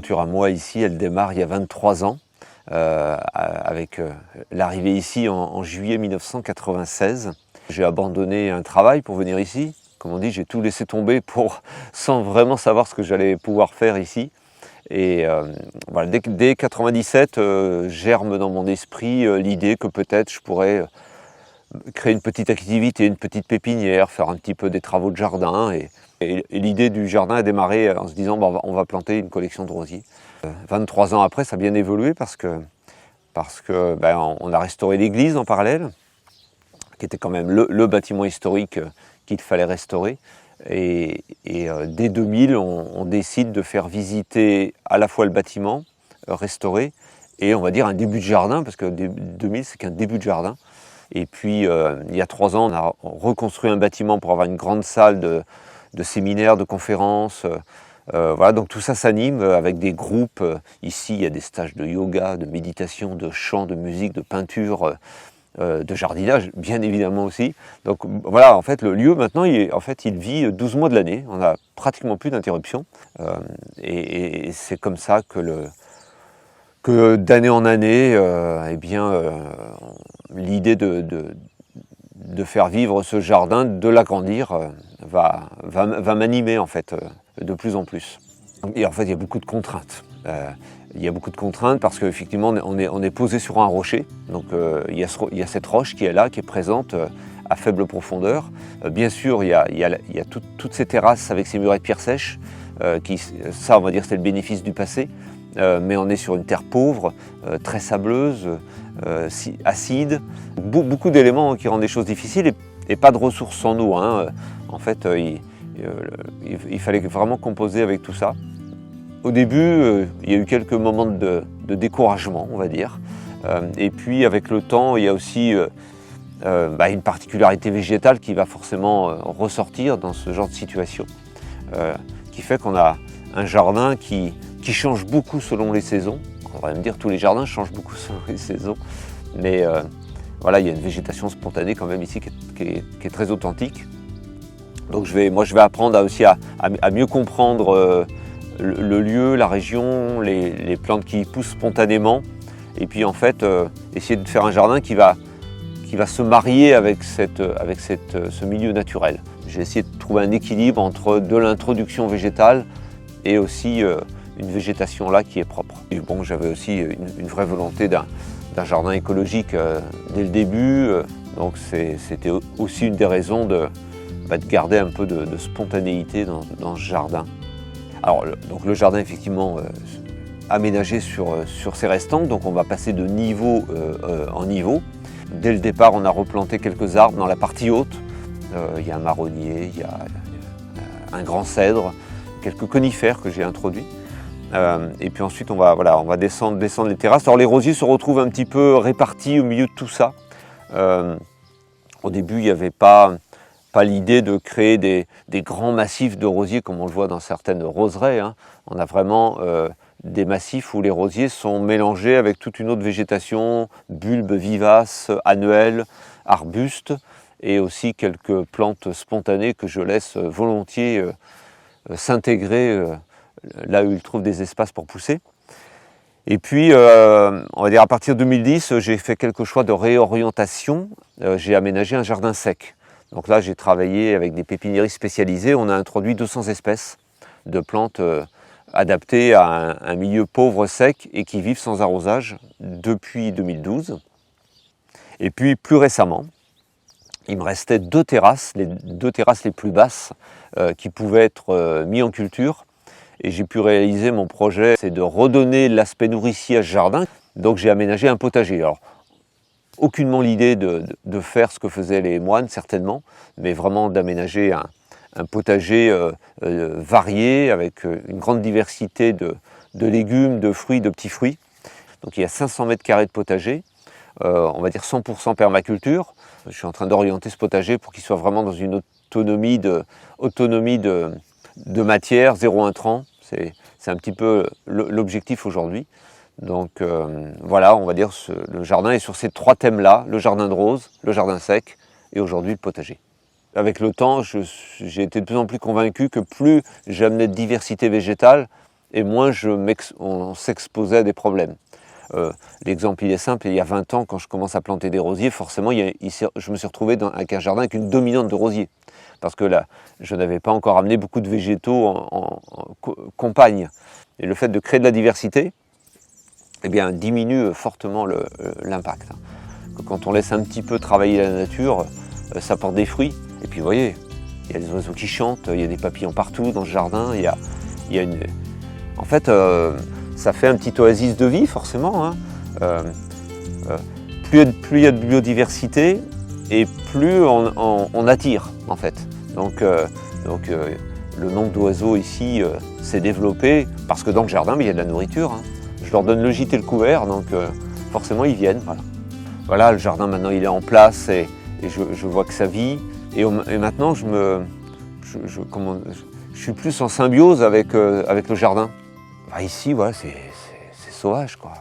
aventure à moi ici, elle démarre il y a 23 ans, avec l'arrivée ici en juillet 1996. J'ai abandonné un travail pour venir ici. Comme on dit, j'ai tout laissé tomber sans vraiment savoir ce que j'allais pouvoir faire ici. Et voilà, dès 97, germe dans mon esprit l'idée que peut-être je pourrais créer une petite activité, une petite pépinière, faire un petit peu des travaux de jardin. Et l'idée du jardin a démarré en se disant on va planter une collection de rosiers. 23 ans après, ça a bien évolué parce que on a restauré l'église en parallèle, qui était quand même le bâtiment historique qu'il fallait restaurer. Et dès 2000, on décide de faire visiter à la fois le bâtiment restauré et on va dire un début de jardin, parce que 2000 c'est qu'un début de jardin. Et puis il y a 3 ans, on a reconstruit un bâtiment pour avoir une grande salle de séminaires, de conférences. Voilà, donc tout ça s'anime avec des groupes. Ici, il y a des stages de yoga, de méditation, de chant, de musique, de peinture, de jardinage, bien évidemment aussi. Donc voilà, en fait, le lieu maintenant, il vit 12 mois de l'année. On n'a pratiquement plus d'interruption. Et c'est comme ça que d'année en année, l'idée de faire vivre ce jardin, de l'agrandir, va m'animer en fait de plus en plus. Et en fait, il y a beaucoup de contraintes. Il y a beaucoup de contraintes parce qu'effectivement, on est posé sur un rocher. Donc il y a cette roche qui est là, qui est présente à faible profondeur. Bien sûr, il y a toutes ces terrasses avec ces murets de pierre sèche. Ça, on va dire, c'est le bénéfice du passé. Mais on est sur une terre pauvre, très sableuse, acide. Beaucoup d'éléments qui rendent les choses difficiles et pas de ressources en eau. En fait, il fallait vraiment composer avec tout ça. Au début, il y a eu quelques moments de découragement, on va dire. Et puis, avec le temps, il y a aussi une particularité végétale qui va forcément ressortir dans ce genre de situation, qui fait qu'on a un jardin qui change beaucoup selon les saisons. On va me dire tous les jardins changent beaucoup selon les saisons, mais voilà, il y a une végétation spontanée quand même ici qui est très authentique. Donc je vais apprendre aussi à mieux comprendre le lieu, la région, les plantes qui poussent spontanément, et puis en fait essayer de faire un jardin qui va se marier avec ce milieu naturel. J'ai essayé de trouver un équilibre entre de l'introduction végétale et aussi une végétation là qui est propre. Et bon, j'avais aussi une vraie volonté d'un jardin écologique dès le début, donc c'était aussi une des raisons de garder un peu de spontanéité dans ce jardin. Alors donc le jardin effectivement aménagé sur ses restants, donc on va passer de niveau en niveau. Dès le départ, on a replanté quelques arbres dans la partie haute. Il y a un marronnier, il y a un grand cèdre, quelques conifères que j'ai introduits. Et puis ensuite, on va descendre les terrasses. Alors les rosiers se retrouvent un petit peu répartis au milieu de tout ça. Au début, il n'y avait pas l'idée de créer des grands massifs de rosiers comme on le voit dans certaines roseraie. On a vraiment des massifs où les rosiers sont mélangés avec toute une autre végétation, bulbes vivaces, annuelles, arbustes, et aussi quelques plantes spontanées que je laisse volontiers s'intégrer là où ils trouvent des espaces pour pousser. Et puis, on va dire à partir de 2010, j'ai fait quelques choix de réorientation. J'ai aménagé un jardin sec. Donc là, j'ai travaillé avec des pépiniéries spécialisées. On a introduit 200 espèces de plantes adaptées à un milieu pauvre, sec et qui vivent sans arrosage depuis 2012. Et puis, plus récemment, il me restait 2 terrasses, les 2 terrasses les plus basses qui pouvaient être mises en culture. Et j'ai pu réaliser mon projet, c'est de redonner l'aspect nourricier à ce jardin. Donc j'ai aménagé un potager. Alors, aucunement l'idée de faire ce que faisaient les moines, certainement, mais vraiment d'aménager un potager varié, avec une grande diversité de légumes, de fruits, de petits fruits. Donc il y a 500 mètres carrés de potager, on va dire 100% permaculture. Je suis en train d'orienter ce potager pour qu'il soit vraiment dans une autonomie de matière, zéro intrant. C'est un petit peu l'objectif aujourd'hui. Donc voilà, on va dire le jardin est sur ces 3 thèmes-là, le jardin de rose, le jardin sec et aujourd'hui le potager. Avec le temps, j'ai été de plus en plus convaincu que plus j'amenais de diversité végétale, et moins on s'exposait à des problèmes. L'exemple il est simple, il y a 20 ans quand je commence à planter des rosiers, forcément je me suis retrouvé avec un jardin avec une dominante de rosiers. Parce que là, je n'avais pas encore amené beaucoup de végétaux en campagne. Et le fait de créer de la diversité, eh bien, diminue fortement l'impact. Quand on laisse un petit peu travailler la nature, ça porte des fruits. Et puis vous voyez, il y a des oiseaux qui chantent, il y a des papillons partout dans ce jardin. En fait, ça fait un petit oasis de vie forcément. Hein. Plus il y a de biodiversité et plus on attire en fait. Donc le nombre d'oiseaux ici s'est développé parce que dans le jardin il y a de la nourriture. Hein. Je leur donne le gîte et le couvert, donc forcément ils viennent. Voilà, le jardin maintenant il est en place et je vois que ça vit. Et maintenant je suis plus en symbiose avec le jardin. Ici, voilà, c'est sauvage quoi.